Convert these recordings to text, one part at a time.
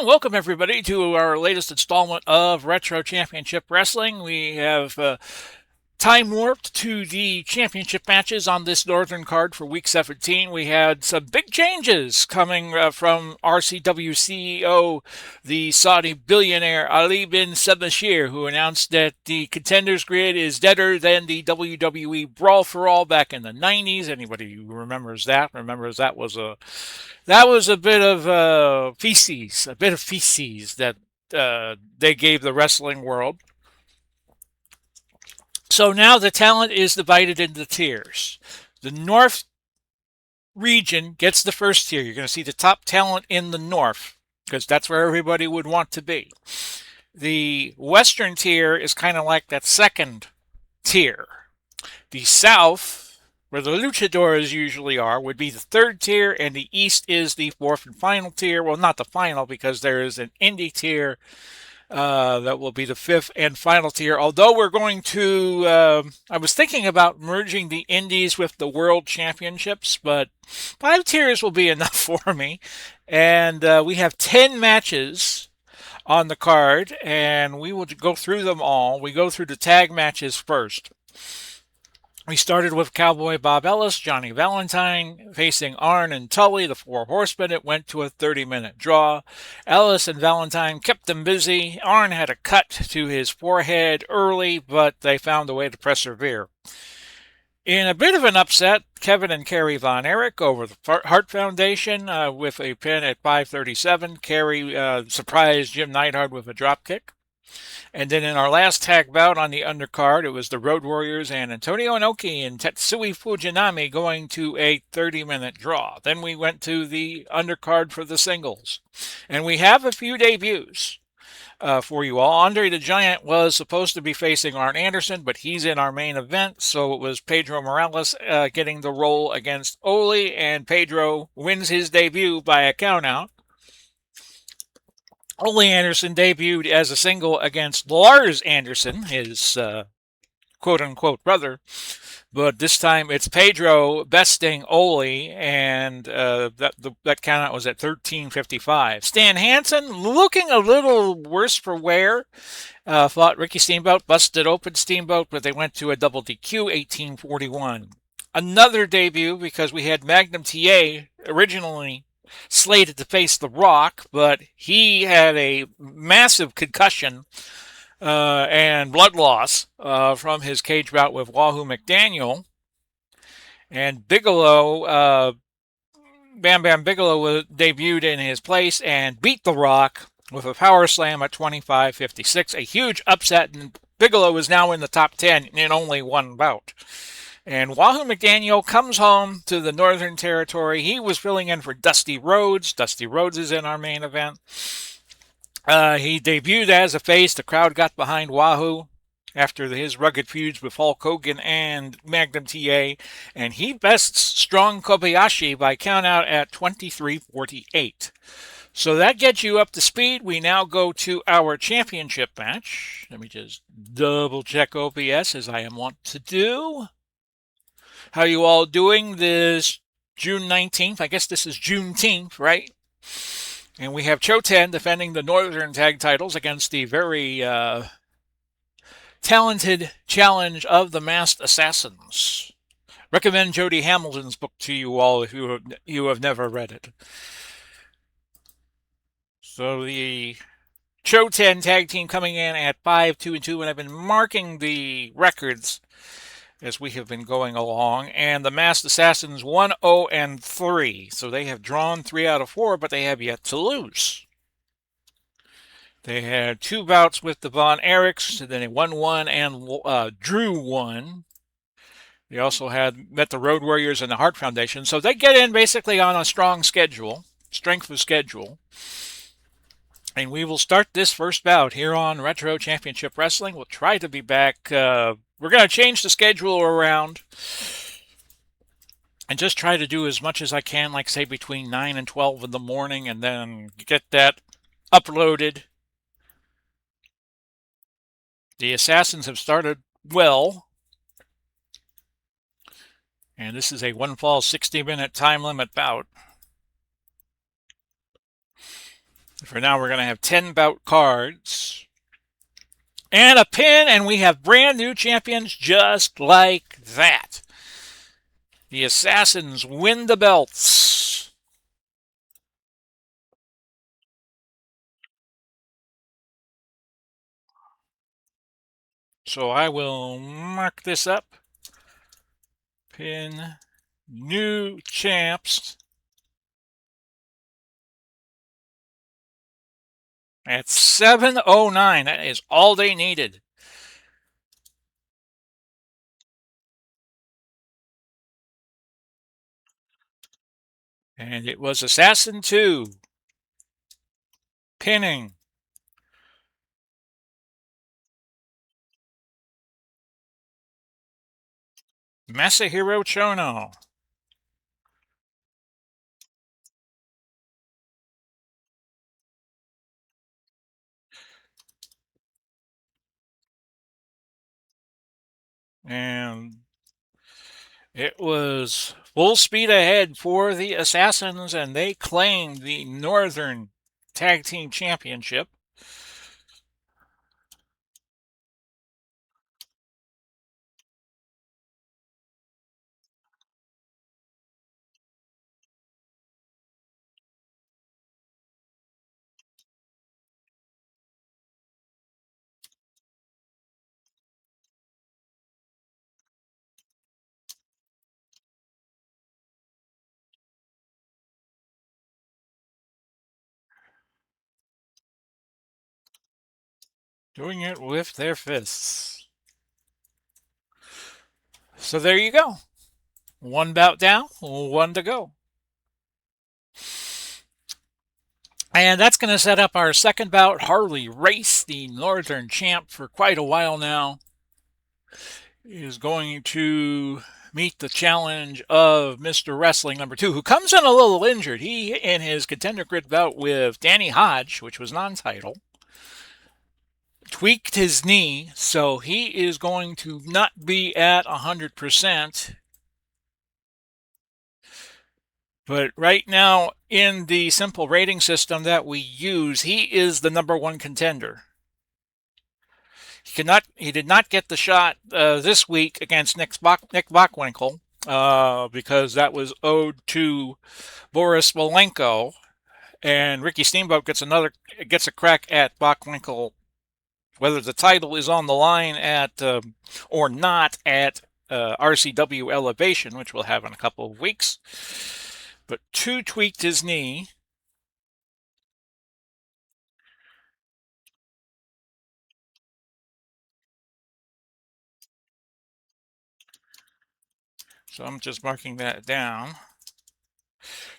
And welcome everybody to our latest installment of Retro Championship Wrestling. We have time warped to the championship matches on this northern card for Week 17. We had some big changes coming from RCW CEO, the Saudi billionaire Ali bin Sabashir, who announced that the Contenders Grid is deader than the WWE Brawl for All back in the 90s. Anybody who remembers that was a bit of feces, that they gave the wrestling world. So now the talent is divided into tiers. The North region gets the first tier. You're going to see the top talent in the North because that's where everybody would want to be. The Western tier is kind of like that second tier. The South, where the luchadors usually are, would be the third tier, and the East is the fourth and final tier. Well, not the final, because there is an indie tier that will be the fifth and final tier. Although we're going to, I was thinking about merging the indies with the world championships, but 5 tiers will be enough for me. And we have 10 matches on the card, and we will go through them all. We go through the tag matches first. We started with Cowboy Bob Ellis, Johnny Valentine, facing Arn and Tully, the Four Horsemen. It went to a 30-minute draw. Ellis and Valentine kept them busy. Arn had a cut to his forehead early, but they found a way to persevere. In a bit of an upset, Kevin and Kerry Von Erich over the Hart Foundation with a pin at 5:37. Kerry surprised Jim Neidhart with a dropkick. And then in our last tag bout on the undercard, it was the Road Warriors and Antonio Inoki and Tetsui Fujinami going to a 30-minute draw. Then we went to the undercard for the singles. And we have a few debuts for you all. Andre the Giant was supposed to be facing Arn Anderson, but he's in our main event, so it was Pedro Morales getting the role against Ole, and Pedro wins his debut by a countout. Ole Anderson debuted as a single against Lars Anderson, his quote-unquote brother. But this time it's Pedro besting Ole, and that countout was at 13:55. Stan Hansen, looking a little worse for wear, fought Ricky Steamboat, busted open Steamboat, but they went to a double DQ, 18:41. Another debut, because we had Magnum TA originally slated to face The Rock, but he had a massive concussion and blood loss from his cage bout with Wahoo McDaniel. And Bigelow, Bam Bam Bigelow, debuted in his place and beat The Rock with a power slam at 25:56. A huge upset, and Bigelow is now in the top 10 in only one bout. And Wahoo McDaniel comes home to the Northern Territory. He was filling in for Dusty Rhodes. Dusty Rhodes is in our main event. He debuted as a face. The crowd got behind Wahoo after his rugged feuds with Hulk Hogan and Magnum TA. And he bests Strong Kobayashi by countout at 23:48. So that gets you up to speed. We now go to our championship match. Let me just double check OBS, as I am wont to do. How you all doing this June 19th? I guess this is Juneteenth, right? And we have Cho-Ten defending the Northern Tag titles against the very talented challenge of the Masked Assassins. Recommend Jody Hamilton's book to you all if you have never read it. So the Cho-Ten tag team coming in at 5-2-2, and I've been marking the records as we have been going along, and the Masked Assassins 1-0-3. So they have drawn 3 out of 4, but they have yet to lose. They had 2 bouts with the Von Erichs, and then they won 1 and drew 1. They also met the Road Warriors and the Hart Foundation. So they get in basically on a strong schedule, strength of schedule. And we will start this first bout here on Retro Championship Wrestling. We'll try to be back. We're going to change the schedule around and just try to do as much as I can, like say between 9 and 12 in the morning, and then get that uploaded. The Assassins have started well, and this is a one fall 60-minute time limit bout. For now, we're going to have 10 bout cards and a pin, and we have brand new champions just like that. The Assassins win the belts. So I will mark this up. Pin new champs at 7:09. That is all they needed. And it was Assassin 2 pinning Masahiro Chono. And it was full speed ahead for the Assassins, and they claimed the Northern Tag Team Championship. Doing it with their fists. So there you go. One bout down, one to go. And that's going to set up our second bout. Harley Race, the Northern champ for quite a while now, is going to meet the challenge of Mr. Wrestling number 2, who comes in a little injured. He, in his contender grid bout with Danny Hodge, which was non-title, tweaked his knee, so he is going to not be at 100%. But right now, in the simple rating system that we use, he is the number 1 contender. He did not get the shot this week against Nick Bockwinkel because that was owed to Boris Malenko, and Ricky Steamboat gets a crack at Bockwinkel, whether the title is on the line at or not at RCW Elevation, which we'll have in a couple of weeks. But 2 tweaked his knee. So I'm just marking that down.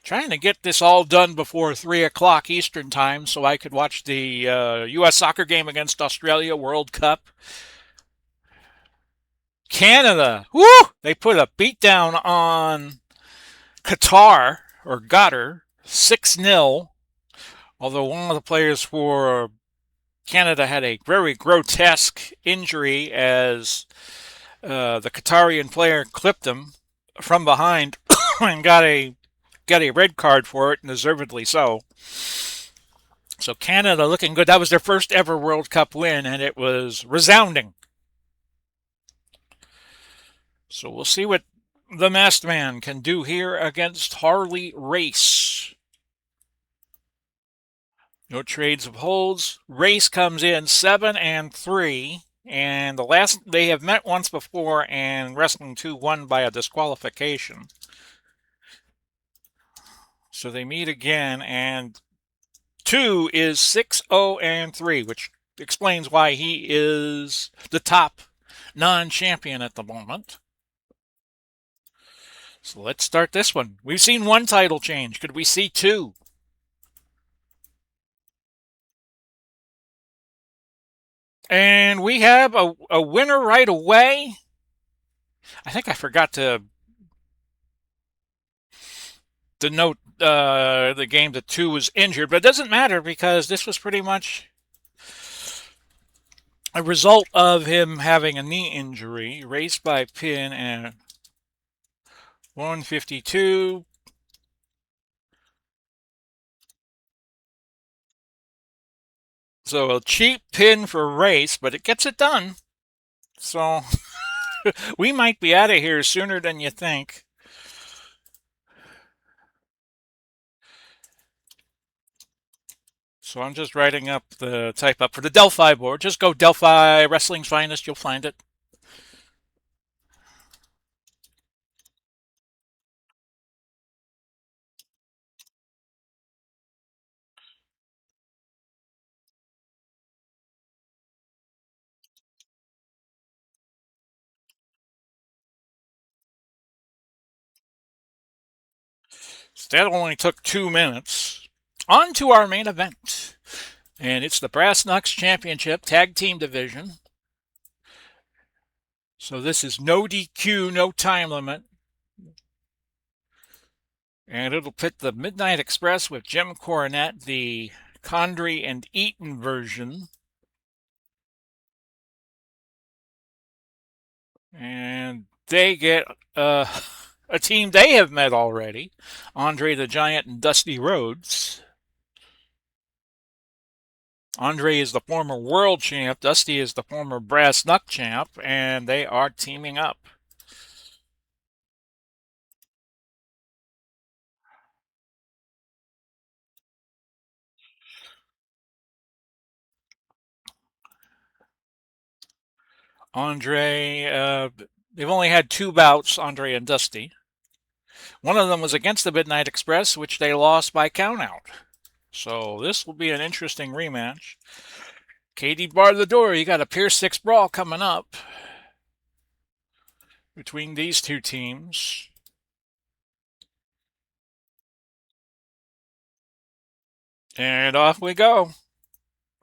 Trying to get this all done before 3 o'clock Eastern time so I could watch the U.S. soccer game against Australia World Cup. Canada, whoo! They put a beatdown on Qatar, or Qatar, 6-0. Although one of the players for Canada had a very grotesque injury as the Qatarian player clipped him from behind and got a red card for it, and deservedly so. So Canada looking good. That was their first ever World Cup win, and it was resounding. So we'll see what the Masked Man can do here against Harley Race. No trades of holds. Race comes in 7-3, and the last they have met once before, and Wrestling 2 won by a disqualification. So they meet again, and 2 is 6-0-3, which explains why he is the top non-champion at the moment. So let's start this one. We've seen 1 title change. Could we see 2? And we have a winner right away. I think I forgot to note the game that 2 was injured, but it doesn't matter because this was pretty much a result of him having a knee injury. Race by pin and 152. So a cheap pin for race, but it gets it done. So we might be out of here sooner than you think. So I'm just writing up the type up for the Delphi board. Just go Delphi Wrestling's Finest, you'll find it. So that only took 2 minutes. On to our main event. And it's the Brass Knucks Championship Tag Team Division. So this is no DQ, no time limit. And it'll pit the Midnight Express with Jim Cornette, the Condrey and Eaton version. And they get a team they have met already, Andre the Giant and Dusty Rhodes. Andre is the former world champ, Dusty is the former Brass Knuck champ, and they are teaming up. Andre, they've only had 2 bouts, Andre and Dusty. One of them was against the Midnight Express, which they lost by countout. So this will be an interesting rematch. Katie barred the door. You got a Pier 6 brawl coming up between these two teams. And off we go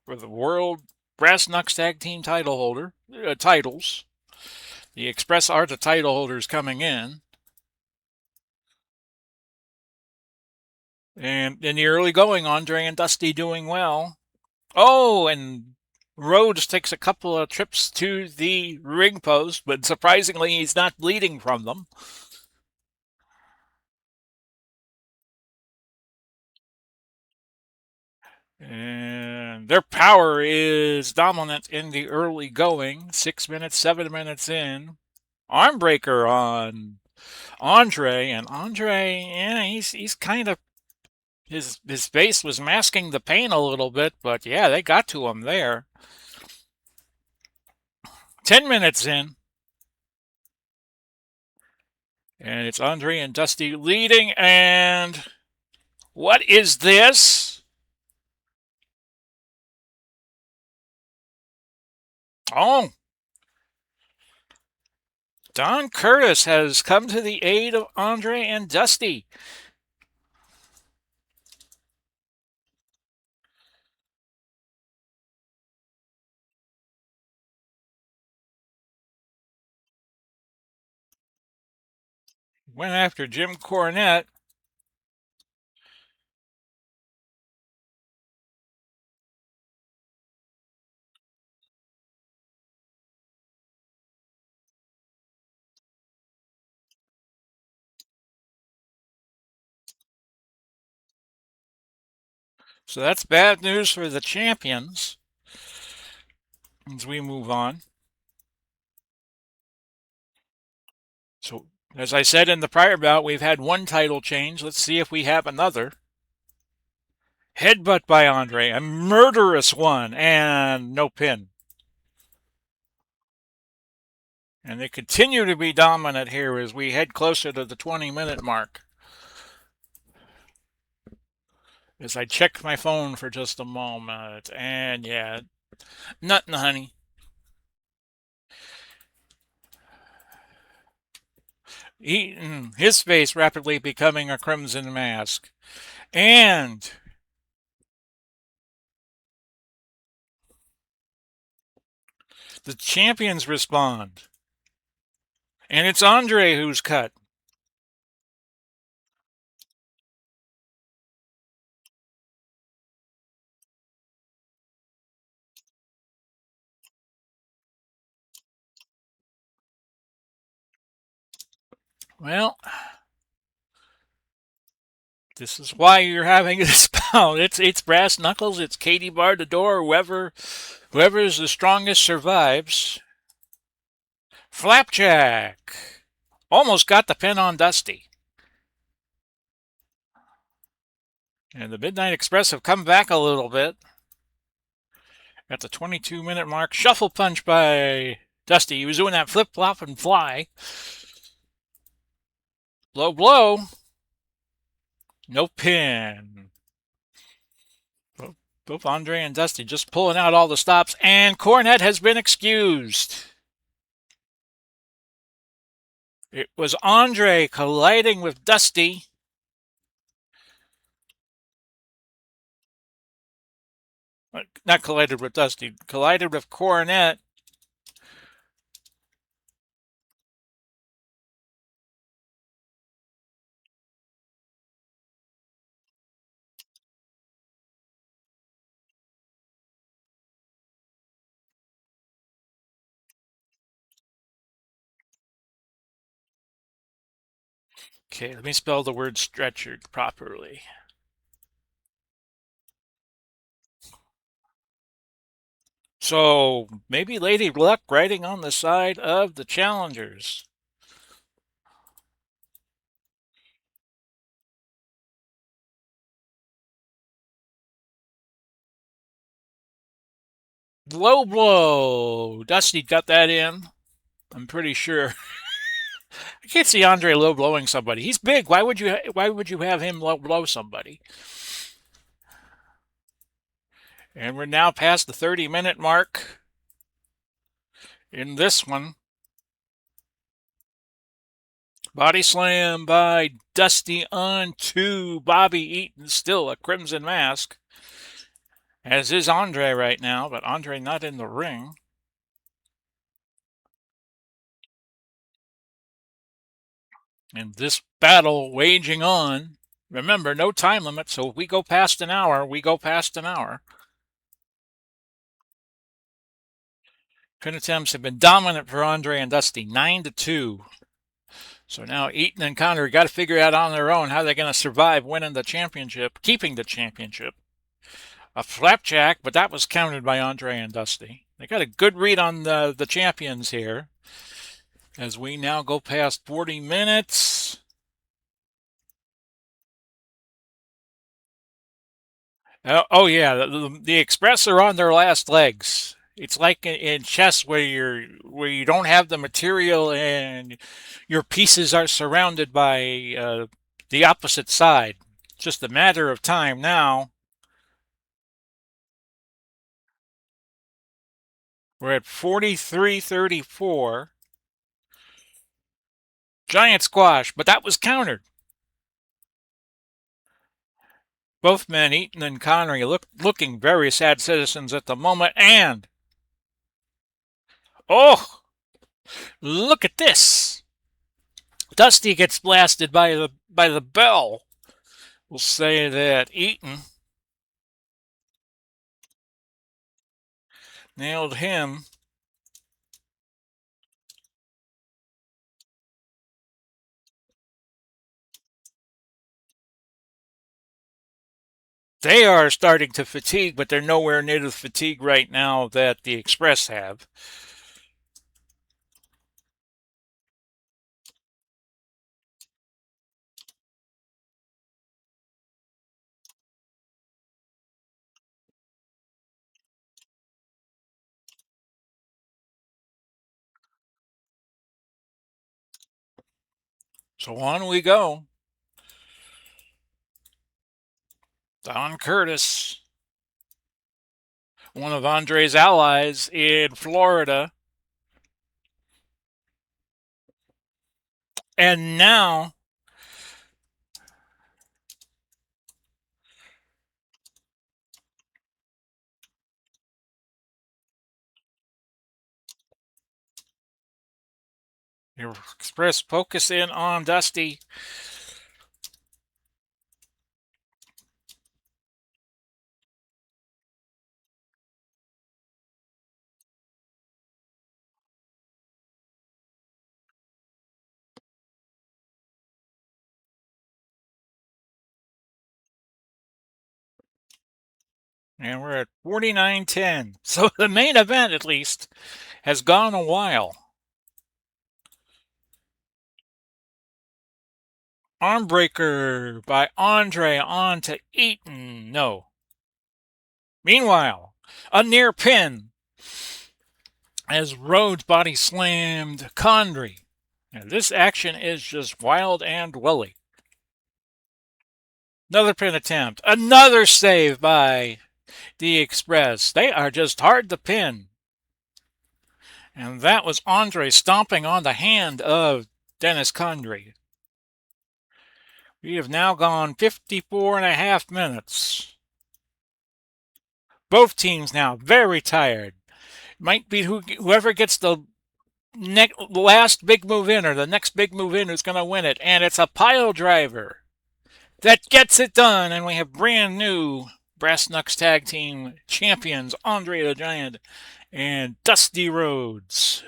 for the World Brass Knucks Tag Team titles. The Express are the title holders coming in. And in the early going, Andre and Dusty doing well. Oh, and Rhodes takes a couple of trips to the ring post, but surprisingly, he's not bleeding from them. And their power is dominant in the early going. 6 minutes, 7 minutes in. Armbreaker on Andre, and Andre, yeah, he's kind of his face was masking the pain a little bit, but yeah, they got to him there. 10 minutes in, and it's Andre and Dusty leading. And what is this? Oh, Don Curtis has come to the aid of Andre and Dusty. Went after Jim Cornette. So that's bad news for the champions as we move on. So, as I said in the prior bout, we've had one title change. Let's see if we have another. Headbutt by Andre, a murderous one, and no pin. And they continue to be dominant here as we head closer to the 20-minute mark. As I check my phone for just a moment, and yeah, nothing, honey. His face rapidly becoming a crimson mask. And The champions respond. And it's Andre who's cut. Well, this is why you're having this bout. It's brass knuckles. It's Katie bar the door. Whoever is the strongest survives. Flapjack almost got the pin on Dusty. And the Midnight Express have come back a little bit. At the 22-minute mark, shuffle punch by Dusty. He was doing that flip flop and fly. Low blow. No pin. Both Andre and Dusty just pulling out all the stops, and Cornette has been excused. It was Andre colliding with Dusty. Not collided with Dusty, collided with Cornette. Okay, let me spell the word stretchered properly. So maybe Lady Luck riding on the side of the challengers. Low blow. Dusty got that in. I'm pretty sure. I can't see Andre low blowing somebody. He's big. Why would you have him low blow somebody? And we're now past the 30-minute mark in this one. Body slam by Dusty onto Bobby Eaton, still a crimson mask. As is Andre right now, but Andre not in the ring. And this battle waging on. Remember, no time limit, so if we go past an hour, we go past an hour. Pin attempts have been dominant for Andre and Dusty, 9-2. So now Eaton and Connery got to figure out on their own how they're going to survive winning the championship, keeping the championship. A flapjack, but that was countered by Andre and Dusty. They got a good read on the champions here. As we now go past 40 minutes. Oh yeah, the Express are on their last legs. It's like in chess where you don't have the material and your pieces are surrounded by the opposite side. Just a matter of time now. We're at 43-34. Giant squash, but that was countered. Both men, Eaton and Connery, looking very sad citizens at the moment. And oh, look at this! Dusty gets blasted by the bell. We'll say that Eaton nailed him. They are starting to fatigue, but they're nowhere near the fatigue right now that the Express have. So on we go. Don Curtis, one of Andre's allies in Florida. And now Express, focus in on Dusty. And we're at 49-10. So the main event, at least, has gone a while. Armbreaker by Andre on to Eaton. No. Meanwhile, a near pin as Rhodes body slammed Condry. And this action is just wild and welly. Another pin attempt. Another save by the Express. They are just hard to pin. And that was Andre stomping on the hand of Dennis Condry. We have now gone 54.5 minutes. Both teams now very tired. Might be whoever gets the last big move in or the next big move in who's going to win it. And it's a pile driver that gets it done. And we have brand new Brass Knux Tag Team champions, Andre the Giant and Dusty Rhodes.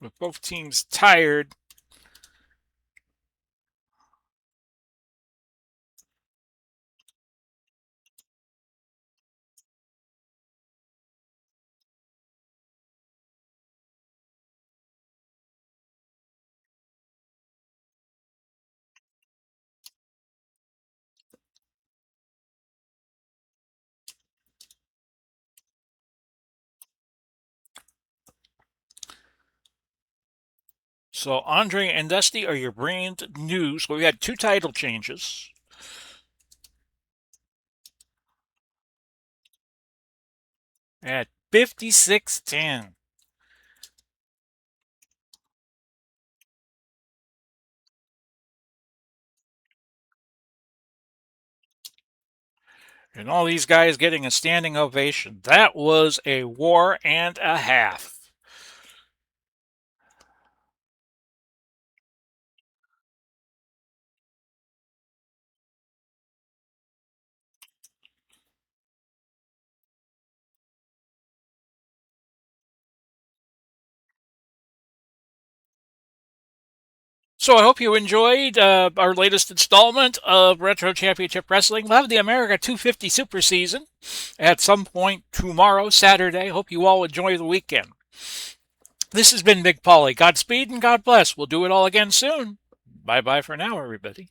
With both teams tired. So Andre and Dusty are your brand new. So we had 2 title changes. At 56-10. And all these guys getting a standing ovation. That was a war and a half. So I hope you enjoyed our latest installment of Retro Championship Wrestling. We'll have the America 250 Super Season at some point tomorrow, Saturday. Hope you all enjoy the weekend. This has been Big Paulie. Godspeed and God bless. We'll do it all again soon. Bye-bye for now, everybody.